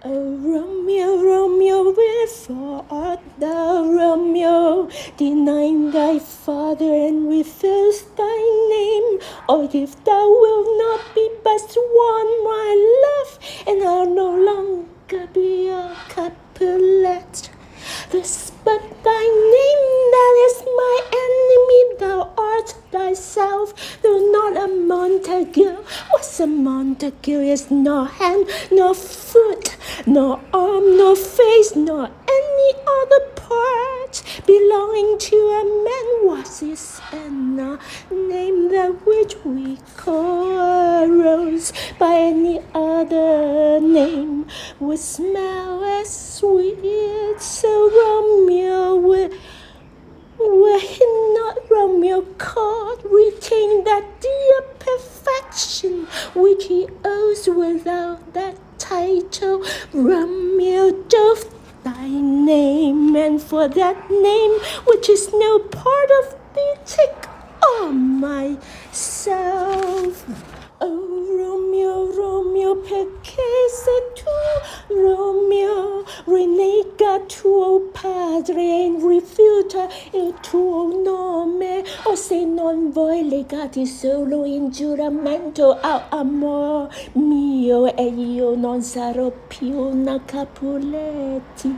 Oh, Romeo, Romeo, wherefore art thou, Romeo, denying thy father and refuse thy name? Or if thou wilt not be but one, my love, and I'll no longer be a Capulet. This but thy name that is my enemy, thou art thyself, though not a Montague. What's a Montague is nor hand, nor foot, nor arm, nor face, nor any other part belonging to a man. Was his and a name that which we call a rose by any other name would smell as sweet. So Romeo were he not Romeo caught, retain that dear perfection which he owes without that title. Romeo doth thy name, and for that name which is no part of thee, take on myself. Oh, Romeo, Romeo, perché sei tu, Romeo, rinnega tuo padre e rifiuta il tuo nome, o se non voi legati solo in giuramento all'amor mio, e io non sarò più una Capuletti.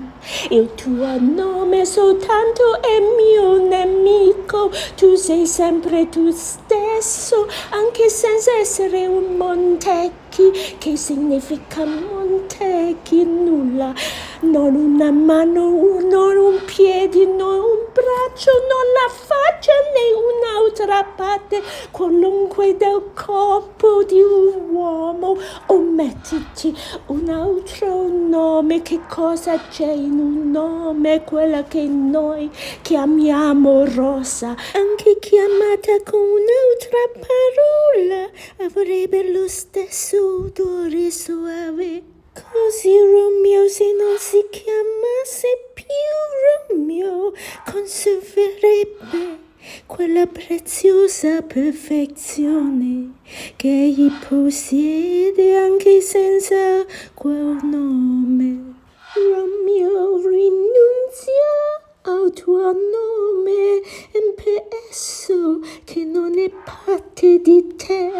Il tuo nome soltanto è mio nemico, tu sei sempre tu stesso, anche senza essere un Montecchi. Che significa Montecchi? Nulla, non una mano, non un piede, non un braccio, non la faccia né un'altra parte qualunque del corpo di un uomo. O mettiti un altro nome. Che cosa c'è in un nome? Quella che noi chiamiamo rosa, anche chiamata con un'altra parola, avrebbe lo stesso odore suave. Così Romeo, se non si chiamasse più Romeo, conserverebbe quella preziosa perfezione che egli possiede anche senza quel nome. Romeo, rinunzia al tuo nome e per esso che non è parte di te,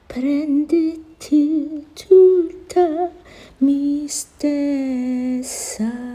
prenditi tutta me stessa.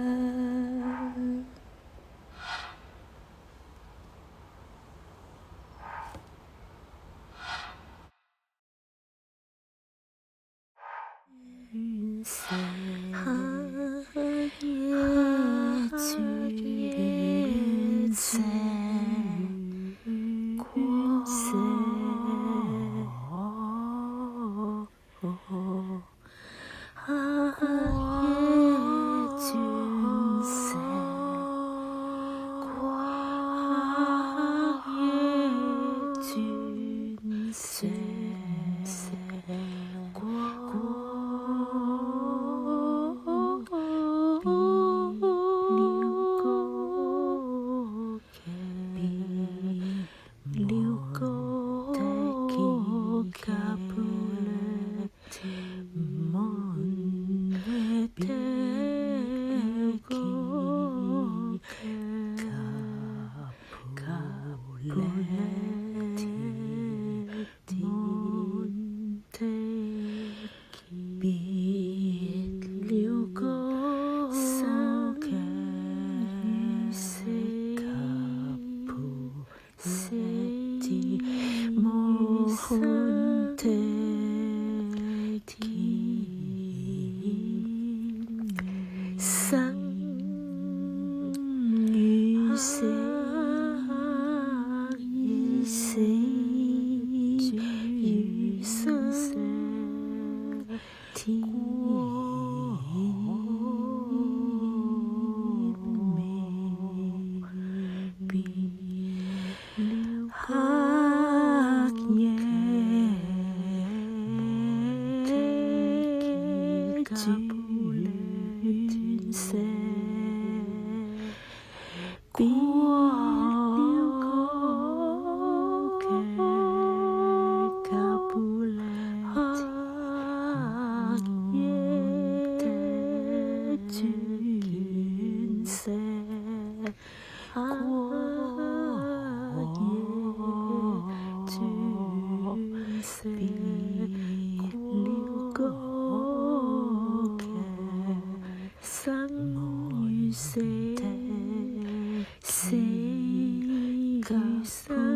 別了歌劇，生與死，死與生。